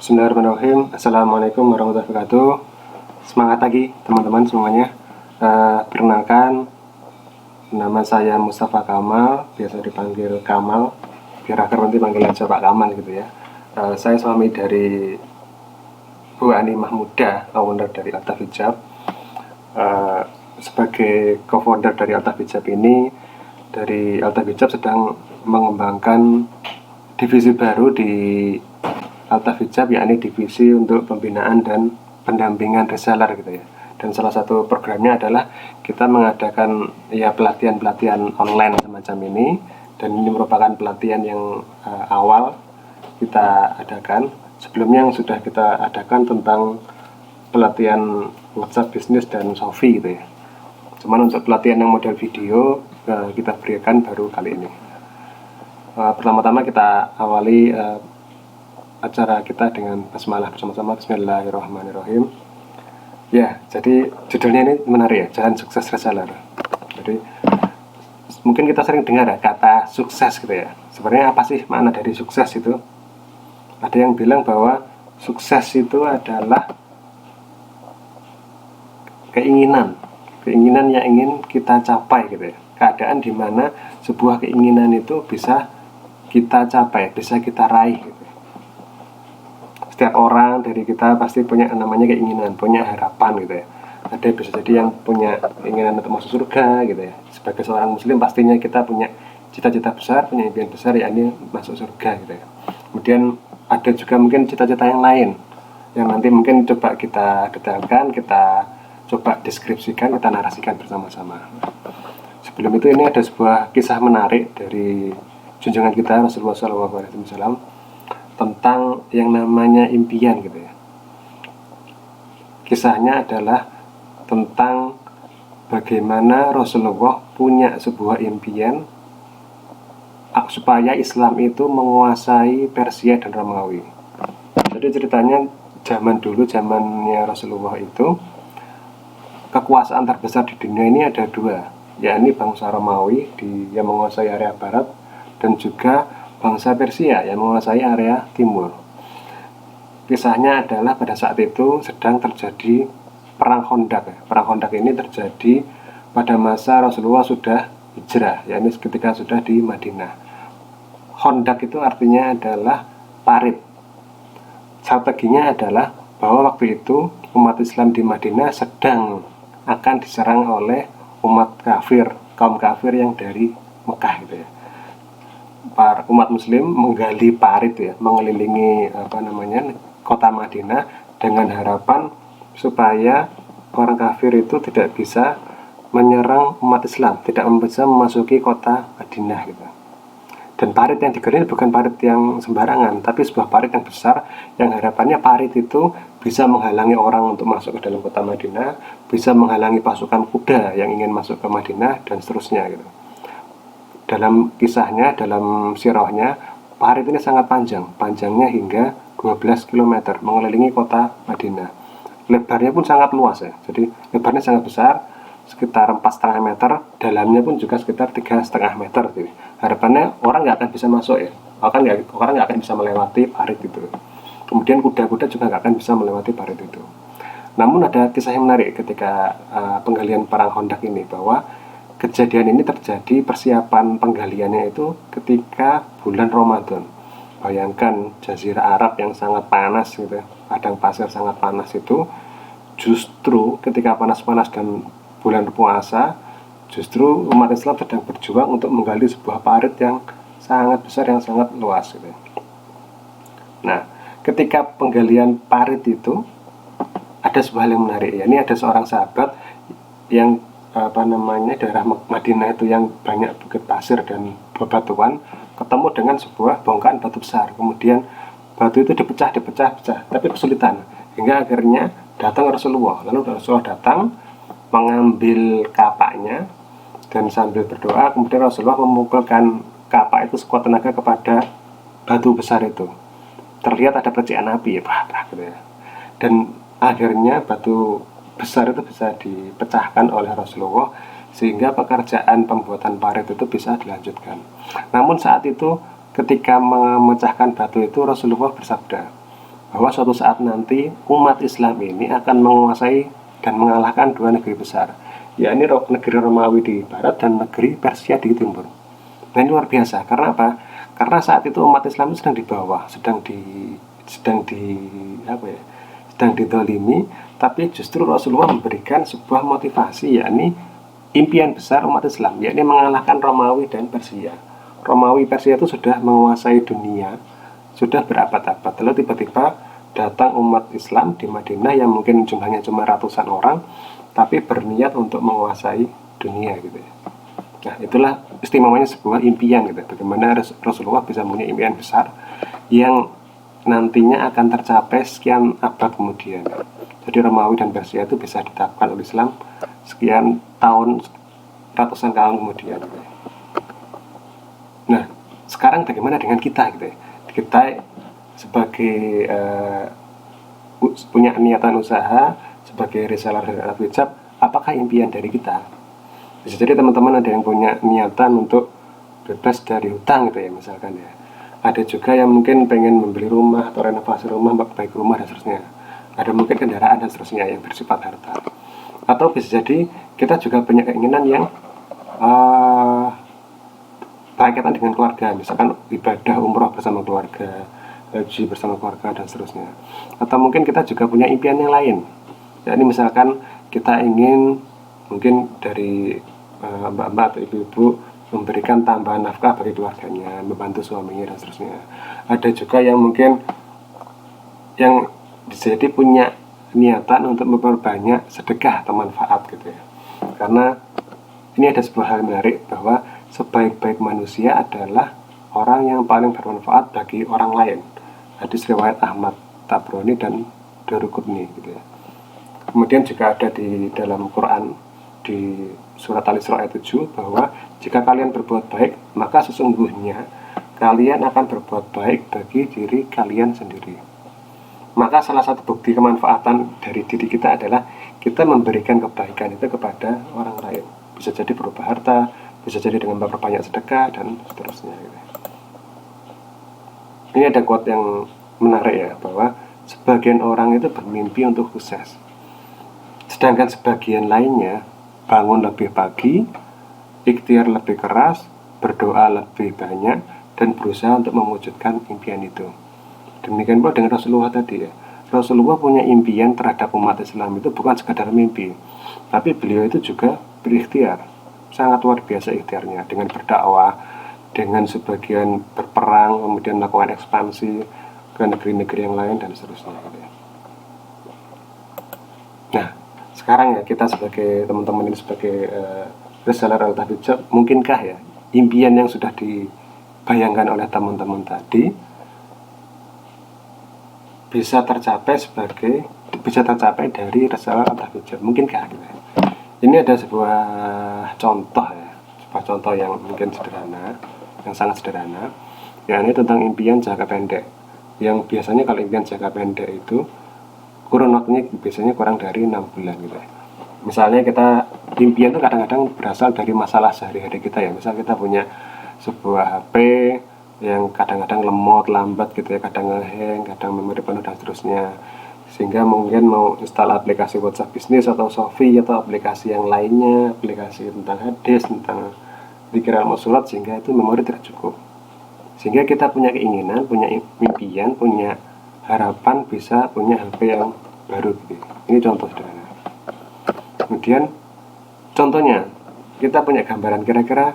Bismillahirrahmanirrahim. Assalamualaikum warahmatullahi wabarakatuh. Semangat pagi teman-teman semuanya. Perkenalkan, nama saya Mustafa Kamal, biasa dipanggil Kamal. Biar akhir nanti panggil aja Pak Kamal gitu ya. Saya suami dari Bu Ani Mahmuda, owner dari Altaf Hijab. Sebagai co-founder dari Altaf Hijab ini, dari Altaf Hijab sedang mengembangkan divisi baru di Altaf Hijab, yakni divisi untuk pembinaan dan pendampingan reseller gitu ya. Dan salah satu programnya adalah kita mengadakan ya pelatihan-pelatihan online semacam ini, dan ini merupakan pelatihan yang awal kita adakan. Sebelumnya yang sudah kita adakan tentang pelatihan WhatsApp bisnis dan Shopee gitu ya. Cuman untuk pelatihan yang model video kita berikan baru kali ini. Pertama-tama kita awali acara kita dengan basmalah bersama-sama. Bismillahirrahmanirrahim. Ya, jadi judulnya ini menarik ya, Jalan Sukses Reseller. Jadi mungkin kita sering dengar ya kata sukses gitu ya. Sebenarnya apa sih makna dari sukses itu? Ada yang bilang bahwa sukses itu adalah keinginan yang ingin kita capai gitu ya. Keadaan di mana sebuah keinginan itu bisa kita capai, bisa kita raih gitu. Setiap orang dari kita pasti punya namanya keinginan, punya harapan gitu ya. Ada bisa jadi yang punya keinginan untuk masuk surga gitu ya. Sebagai seorang muslim pastinya kita punya cita-cita besar, punya impian besar, yakni masuk surga gitu ya. Kemudian ada juga mungkin cita-cita yang lain yang nanti mungkin coba kita detailkan, kita coba deskripsikan, kita narasikan bersama-sama. Sebelum itu ini ada sebuah kisah menarik dari junjungan kita Rasulullah SAW tentang yang namanya impian gitu ya. Kisahnya adalah tentang bagaimana Rasulullah punya sebuah impian supaya Islam itu menguasai Persia dan Romawi. Jadi ceritanya zaman dulu, zamannya Rasulullah itu, kekuasaan terbesar di dunia ini ada dua, yakni bangsa Romawi yang menguasai area barat, dan juga bangsa Persia yang menguasai area timur. Kisahnya adalah pada saat itu sedang terjadi perang Khandaq. Perang Khandaq ini terjadi pada masa Rasulullah sudah hijrah, yakni ketika sudah di Madinah. Khandaq itu artinya adalah parit. Strateginya adalah bahwa waktu itu umat Islam di Madinah sedang akan diserang oleh umat kafir, kaum kafir yang dari Mekah gitu ya. Umat muslim menggali parit ya, mengelilingi kota Madinah dengan harapan supaya orang kafir itu tidak bisa menyerang umat Islam, tidak bisa memasuki kota Madinah gitu. Dan parit yang digali bukan parit yang sembarangan, tapi sebuah parit yang besar, yang harapannya parit itu bisa menghalangi orang untuk masuk ke dalam kota Madinah, bisa menghalangi pasukan kuda yang ingin masuk ke Madinah, dan seterusnya gitu. Dalam kisahnya, dalam sirahnya, parit ini sangat panjang, panjangnya hingga 12 km mengelilingi kota Madinah. Lebarnya pun sangat luas ya, jadi lebarnya sangat besar, sekitar 4,5 meter, dalamnya pun juga sekitar 3,5 meter gitu. Harapannya orang nggak akan bisa masuk ya, orang nggak akan bisa melewati parit itu. Kemudian kuda-kuda juga nggak akan bisa melewati parit itu. Namun ada kisah yang menarik ketika penggalian perang Khandaq ini, bahwa kejadian ini terjadi, persiapan penggaliannya itu ketika bulan Ramadan. Bayangkan Jazirah Arab yang sangat panas gitu, padang pasir sangat panas itu, justru ketika panas-panas dan bulan puasa, justru umat Islam sedang berjuang untuk menggali sebuah parit yang sangat besar, yang sangat luas gitu. Nah, ketika penggalian parit itu ada sebuah hal yang menarik ya. Ini ada seorang sahabat yang daerah Madinah itu yang banyak bukit pasir dan bebatuan, ketemu dengan sebuah bongkahan batu besar. Kemudian batu itu dipecah, tapi kesulitan, hingga akhirnya datang Rasulullah. Lalu Rasulullah datang mengambil kapaknya dan sambil berdoa, kemudian Rasulullah memukulkan kapak itu sekuat tenaga kepada batu besar itu. Terlihat ada percikan api ya, gitu ya. Dan akhirnya batu besar itu bisa dipecahkan oleh Rasulullah, sehingga pekerjaan pembuatan parit itu bisa dilanjutkan. Namun saat itu ketika memecahkan batu itu, Rasulullah bersabda bahwa suatu saat nanti umat Islam ini akan menguasai dan mengalahkan dua negeri besar, yakni negeri Romawi di barat dan negeri Persia di timur. Nah, ini luar biasa. Karena apa? Karena saat itu umat Islam itu sedang di bawah, sedang didolimi, tapi justru Rasulullah memberikan sebuah motivasi, yakni impian besar umat Islam, yakni mengalahkan Romawi dan Persia. Romawi Persia itu sudah menguasai dunia, sudah berabad-abad. Lalu tiba-tiba datang umat Islam di Madinah yang mungkin jumlahnya cuma ratusan orang, tapi berniat untuk menguasai dunia gitu ya. Nah, itulah istimewanya sebuah impian gitu. Bagaimana Rasulullah bisa punya impian besar yang nantinya akan tercapai sekian abad kemudian. Jadi Romawi dan Persia itu bisa ditaklukkan oleh Islam sekian tahun, ratusan tahun kemudian gitu. Nah, sekarang bagaimana dengan kita gitu ya? Kita sebagai punya niatan usaha, sebagai reseller dari Alkitab hijab, apakah impian dari kita? Bisa jadi teman-teman ada yang punya niatan untuk bebas dari hutang gitu ya, misalkan ya. Ada juga yang mungkin pengen membeli rumah atau renovasi rumah, baik rumah dan seterusnya. Ada mungkin kendaraan dan seterusnya yang bersifat harta. Atau bisa jadi kita juga punya keinginan yang berkaitan dengan keluarga, misalkan ibadah umroh bersama keluarga, haji bersama keluarga dan seterusnya. Atau mungkin kita juga punya impian yang lain, yakni misalkan kita ingin mungkin dari mbak-mbak atau ibu-ibu memberikan tambahan nafkah bagi keluarganya, membantu suaminya dan seterusnya. Ada juga yang mungkin yang bisa jadi punya niatan untuk memperbanyak sedekah atau manfaat gitu ya. Karena ini ada sebuah hal menarik, bahwa sebaik-baik manusia adalah orang yang paling bermanfaat bagi orang lain. Hadis riwayat Ahmad, Tabrani dan Daruqutni gitu ya. Kemudian juga ada di dalam Quran di surat Al-Isra ayat 7, bahwa jika kalian berbuat baik, maka sesungguhnya kalian akan berbuat baik bagi diri kalian sendiri. Maka salah satu bukti kemanfaatan dari diri kita adalah kita memberikan kebaikan itu kepada orang lain. Bisa jadi berupa harta, bisa jadi dengan memperbanyak sedekah dan seterusnya gitu. Ini ada quote yang menarik ya, bahwa sebagian orang itu bermimpi untuk sukses, sedangkan sebagian lainnya bangun lebih pagi, ikhtiar lebih keras, berdoa lebih banyak, dan berusaha untuk mewujudkan impian itu. Demikian pula dengan Rasulullah tadi ya. Rasulullah punya impian terhadap umat Islam itu bukan sekadar mimpi, tapi beliau itu juga berikhtiar. Sangat luar biasa ikhtiarnya, dengan berdakwah, dengan sebagian berperang, kemudian melakukan ekspansi ke negeri-negeri yang lain dan seterusnya gitu ya. Nah, sekarang ya kita sebagai teman-teman ini sebagai reseller Alkitab hijab, mungkinkah ya impian yang sudah dibayangkan oleh teman-teman tadi bisa tercapai dari reseller Alkitab hijab? Mungkinkah gitu? Ini ada sebuah contoh ya, sebuah contoh yang mungkin sederhana, yang sangat sederhana, yakni tentang impian jangka pendek. Yang biasanya kalau impian jangka pendek itu kurun waktunya biasanya kurang dari 6 bulan gitu ya. Misalnya kita impian itu kadang-kadang berasal dari masalah sehari-hari kita ya. Misal kita punya sebuah HP yang kadang-kadang lemot, lambat gitu ya, kadang nge-hang, kadang memori penuh dan seterusnya. Sehingga mungkin mau install aplikasi WhatsApp bisnis atau Shopee atau aplikasi yang lainnya, aplikasi tentang hadis, tentang zikir al-mausulat, sehingga itu memori tidak cukup. Sehingga kita punya keinginan, punya impian, punya harapan bisa punya HP yang baru gitu. Ini contoh sederhana. Kemudian contohnya kita punya gambaran kira-kira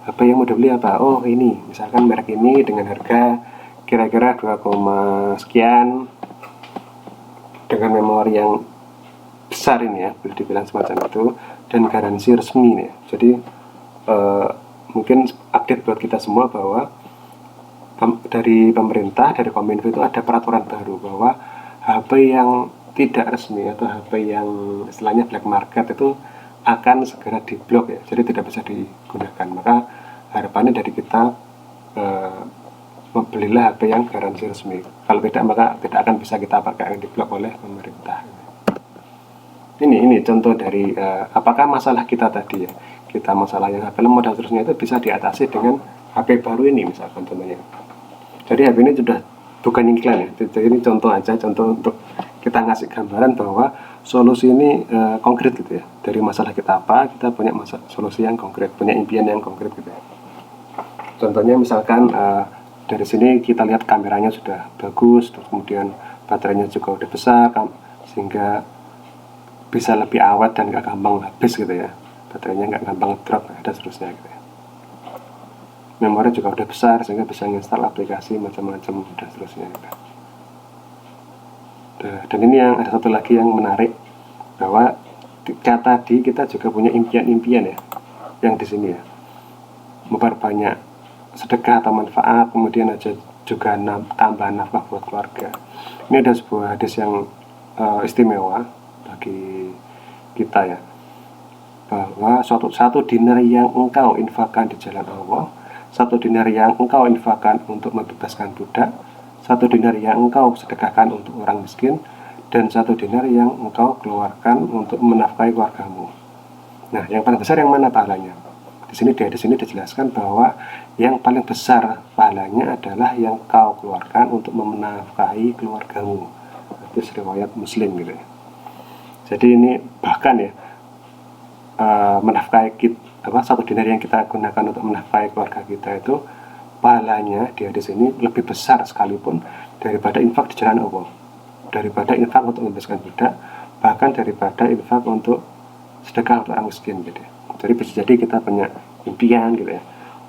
HP yang mau dibeli apa. Oh ini, misalkan merek ini dengan harga kira-kira 2, sekian, dengan memori yang besar ini ya, boleh dibilang semacam itu, dan garansi resmi nih. Jadi mungkin update buat kita semua bahwa dari pemerintah, dari Kominfo itu ada peraturan baru bahwa HP yang tidak resmi atau HP yang istilahnya black market itu akan segera diblok ya, jadi tidak bisa digunakan. Maka harapannya dari kita membelilah HP yang garansi resmi. Kalau tidak, maka tidak akan bisa kita pakai, yang diblok oleh pemerintah. Ini contoh dari apakah masalah kita tadi ya, kita masalah yang HP lemot dan seterusnya itu bisa diatasi dengan HP baru ini misalkan contohnya. Jadi HP ini sudah bukan iklan ya. Jadi ini contoh aja, contoh untuk kita ngasih gambaran bahwa solusi ini konkret gitu ya. Dari masalah kita apa, kita punya solusi yang konkret, punya impian yang konkret gitu ya. Contohnya misalkan dari sini kita lihat kameranya sudah bagus, terus kemudian baterainya juga udah besar kan, sehingga bisa lebih awet dan gak gampang habis gitu ya, baterainya gak gampang drop dan seterusnya gitu ya. Memori juga udah besar sehingga bisa install aplikasi macam-macam dan seterusnya gitu. Dan ini yang ada satu lagi yang menarik, bahwa tadi kita juga punya impian-impian ya, yang di sini ya, memperbanyak sedekah atau manfaat, kemudian aja juga tambahan nafkah buat keluarga. Ini ada sebuah hadis yang istimewa bagi kita ya, bahwa satu dinar yang engkau infakkan di jalan Allah, satu dinar yang engkau infakkan untuk membebaskan budak, satu dinar yang engkau sedekahkan untuk orang miskin, dan satu dinar yang engkau keluarkan untuk menafkahi keluargamu. Nah, yang paling besar yang mana pahalanya? Di sini dijelaskan bahwa yang paling besar pahalanya adalah yang kau keluarkan untuk menafkahi keluargamu. Itu riwayat Muslim gitu ya. Jadi ini bahkan ya, menafkahi satu dinar yang kita gunakan untuk menafkahi keluarga kita itu pahalanya di hadis ini lebih besar sekalipun daripada infak di jalan Allah, daripada infak untuk membebaskan budak, bahkan daripada infak untuk sedekah untuk orang miskin gitu. Jadi bisa jadi kita punya impian gitu ya,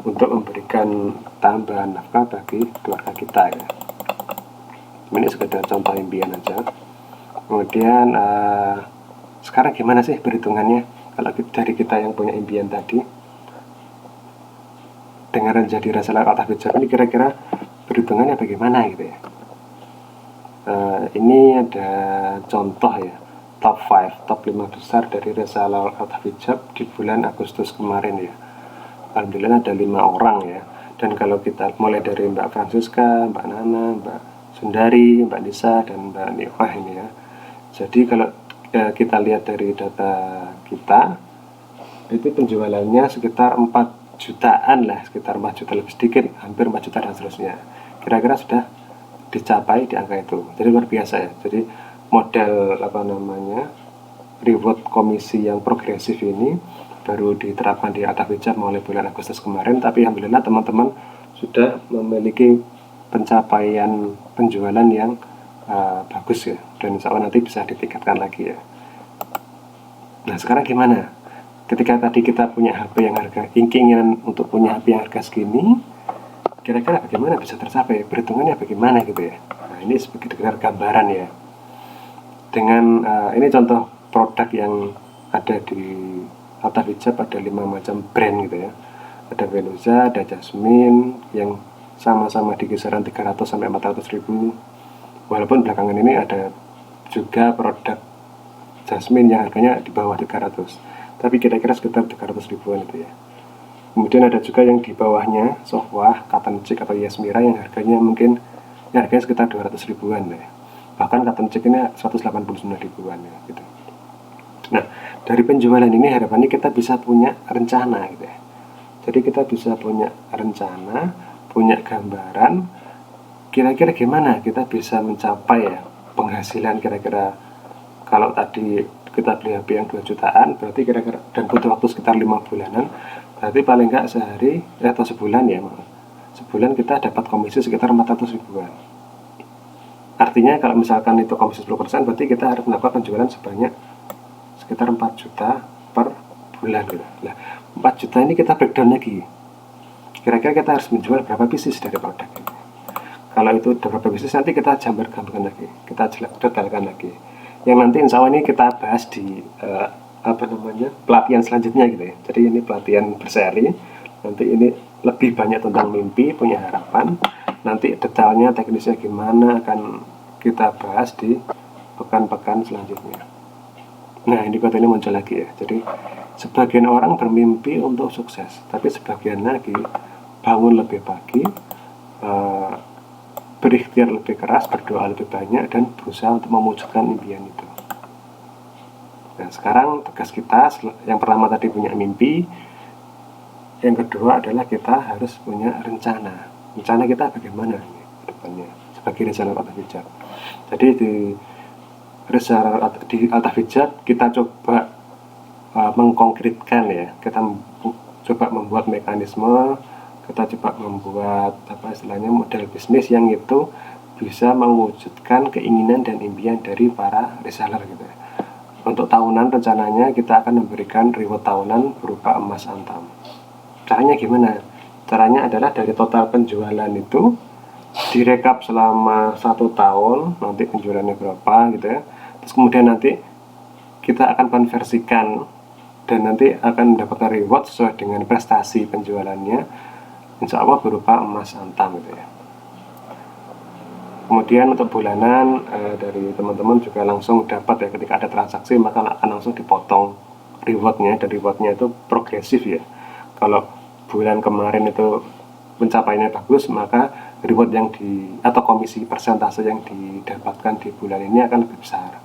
untuk memberikan tambahan nafkah bagi keluarga kita ya. Ini sekedar contoh impian aja. Kemudian sekarang gimana sih perhitungannya kalau dari kita yang punya impian tadi dengan jadi Rasulullah Al-Hijab ini, kira-kira perhitungannya bagaimana gitu ya. Ini ada contoh ya, top 5 besar dari Rasulullah Al-Hijab di bulan Agustus kemarin ya. Alhamdulillah ada 5 orang ya. Dan kalau kita mulai dari Mbak Francisca, Mbak Nana, Mbak Sundari, Mbak Nisa, dan Mbak Niwah ini ya. Jadi kalau kita lihat dari data kita, itu penjualannya sekitar 4 jutaan lah, sekitar 4 juta lebih sedikit, hampir 4 juta dan seterusnya. Kira-kira sudah dicapai di angka itu. Jadi luar biasa ya. Jadi model reward komisi yang progresif ini baru diterapkan di Al-Hijab mulai bulan Agustus kemarin, tapi alhamdulillah teman-teman sudah memiliki pencapaian penjualan yang bagus ya, dan insya Allah nanti bisa ditingkatkan lagi ya. Nah sekarang gimana? Ketika tadi kita punya HP yang keinginan untuk punya HP yang harga segini, kira-kira bagaimana bisa tercapai? Perhitungannya bagaimana gitu ya? Nah ini sebagai gambaran ya. Dengan ini contoh produk yang ada di Al-Hijab, ada 5 macam brand gitu ya. Ada Venusa, ada Jasmine yang sama-sama di kisaran 300 sampai 400 ribu. Walaupun belakangan ini ada juga produk Jasmine yang harganya di bawah 300, tapi kira-kira sekitar 300 ribuan itu ya. Kemudian ada juga yang di bawahnya, Sohwah, Cotton Chick atau Yasmira yang harganya sekitar 200 ribuan ya. Bahkan Cotton Chick ini 189 ribuan ya gitu. Nah, dari penjualan ini harapannya kita bisa punya rencana gitu ya. Jadi kita bisa punya rencana, punya gambaran kira-kira gimana kita bisa mencapai ya penghasilan. Kira-kira kalau tadi kita beli HP yang 2 jutaan, berarti kira-kira dan butuh waktu sekitar 5 bulanan, berarti paling enggak sehari atau sebulan ya, sebulan kita dapat komisi sekitar 400 ribuan. Artinya kalau misalkan itu komisi 10%, berarti kita harus melakukan penjualan sebanyak sekitar 4 juta per bulan gitu. Nah, 4 juta ini kita breakdown lagi. Kira-kira kita harus menjual berapa pieces dari produk ini. Kalau itu berapa bisnis, nanti kita gambarkan lagi, kita detailkan lagi. Yang nanti insya Allah ini kita bahas di pelatihan selanjutnya gitu ya. Jadi ini pelatihan berseri. Nanti ini lebih banyak tentang mimpi, punya harapan. Nanti detailnya teknisnya gimana akan kita bahas di pekan-pekan selanjutnya. Nah ini kata ini muncul lagi ya. Jadi sebagian orang bermimpi untuk sukses, tapi sebagian lagi bangun lebih pagi, berikhtiar lebih keras, berdoa lebih banyak, dan berusaha untuk mewujudkan impian itu. Nah sekarang tugas kita yang pertama tadi punya mimpi, yang kedua adalah kita harus punya rencana. Rencana kita bagaimana? ke depannya sebagai reseller AltaFijat. Jadi di reseller di AltaFijat kita coba mengkonkretkan ya, kita coba membuat mekanisme, kita coba membuat istilahnya model bisnis yang itu bisa mewujudkan keinginan dan impian dari para reseller gitu ya. Untuk tahunan rencananya kita akan memberikan reward tahunan berupa emas antam. Caranya gimana? Caranya adalah dari total penjualan itu direkap selama 1 tahun, nanti penjualannya berapa gitu ya. Terus kemudian nanti kita akan konversikan dan nanti akan mendapatkan reward sesuai dengan prestasi penjualannya, insya Allah berupa emas antam gitu ya. Kemudian untuk bulanan dari teman-teman juga langsung dapat ya, ketika ada transaksi maka akan langsung dipotong rewardnya, dan rewardnya itu progresif ya. Kalau bulan kemarin itu pencapaiannya bagus, maka reward yang atau komisi persentase yang didapatkan di bulan ini akan lebih besar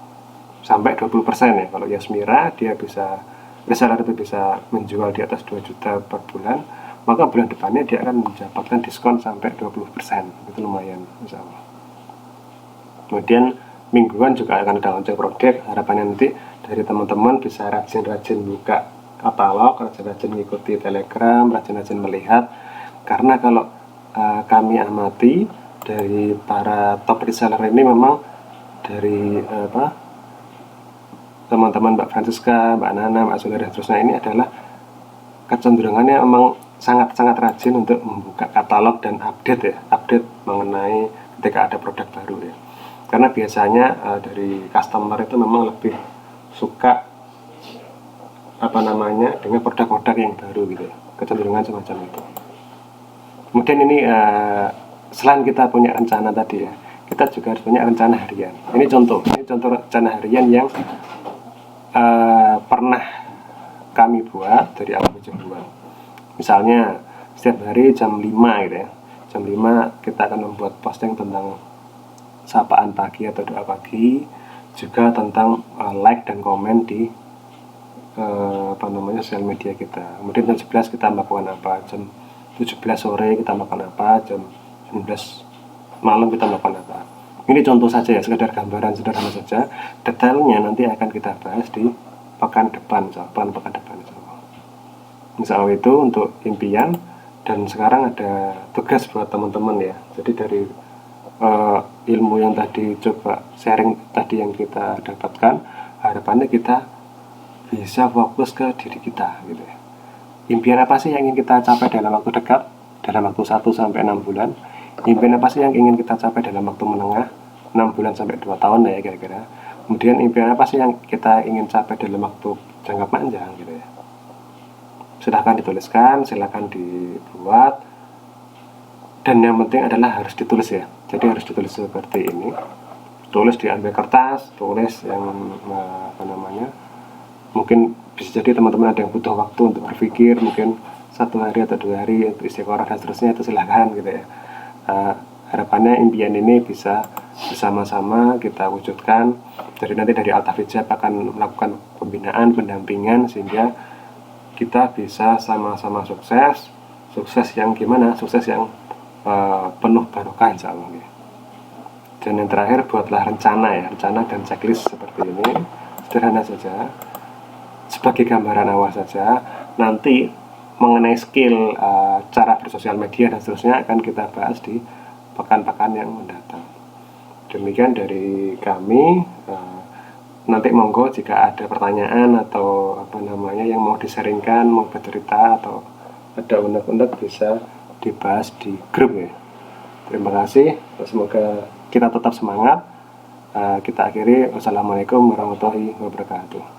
sampai 20% ya. Kalau Yasmira dia bisa, reseller itu bisa menjual di atas 2 juta per bulan, maka bulan depannya dia akan mendapatkan diskon sampai 20%. Itu lumayan insya Allah. Kemudian mingguan juga akan ada launching produk. Harapannya nanti dari teman-teman bisa rajin-rajin buka katalog, rajin-rajin mengikuti Telegram, rajin-rajin melihat. Karena kalau kami amati dari para top reseller ini memang dari teman-teman Mbak Francisca, Mbak Nana, Mbak Zulia dan seterusnya ini adalah kecenderungannya memang sangat-sangat rajin untuk membuka katalog dan update mengenai ketika ada produk baru ya. Karena biasanya dari customer itu memang lebih suka dengan produk-produk yang baru gitu ya, kecenderungan semacam itu. Kemudian ini selain kita punya rencana tadi ya, kita juga harus punya rencana harian. Ini contoh rencana harian yang pernah kami buat dari awal buat. Misalnya setiap hari jam 5 gitu ya, jam 5 kita akan membuat posting tentang sapaan pagi atau doa pagi, juga tentang like dan komen di sosial media kita. Kemudian jam 11 kita melakukan apa, jam 17 sore kita melakukan apa, jam 19 malam kita melakukan apa. Ini contoh saja ya, sekedar gambaran sederhana saja. Detailnya nanti akan kita bahas di pekan depan. Insya Allah itu untuk impian. Dan sekarang ada tugas buat teman-teman ya. Jadi dari ilmu yang tadi coba sharing tadi yang kita dapatkan, harapannya kita bisa fokus ke diri kita gitu ya. Impian apa sih yang ingin kita capai dalam waktu dekat, dalam waktu 1 sampai 6 bulan? Impian apa sih yang ingin kita capai dalam waktu menengah, 6 bulan sampai 2 tahun ya kira-kira. Kemudian impian apa sih yang kita ingin capai dalam waktu jangka panjang gitu ya. Silahkan dituliskan, silahkan dibuat. Dan yang penting adalah harus ditulis ya. Jadi harus ditulis seperti ini. Tulis, diambil kertas, tulis yang mungkin bisa jadi teman-teman ada yang butuh waktu untuk berpikir, mungkin 1 hari atau 2 hari untuk istiqoroh dan seterusnya, itu silahkan gitu ya. Harapannya impian ini bisa bersama-sama kita wujudkan. Jadi nanti dari AltaFijat akan melakukan pembinaan, pendampingan, sehingga kita bisa sama-sama sukses yang gimana? Sukses yang penuh barokah insya Allah ya. Dan yang terakhir, buatlah rencana dan checklist seperti ini, sederhana saja, sebagai gambaran awal saja. Nanti mengenai skill cara bersosial media dan seterusnya akan kita bahas di pekan-pekan yang mendatang. Demikian dari kami. Nanti monggo jika ada pertanyaan atau yang mau disaringkan, mau bercerita atau ada unek-unek bisa dibahas di grup ya. Terima kasih, semoga kita tetap semangat. Kita akhiri, wassalamualaikum warahmatullahi wabarakatuh.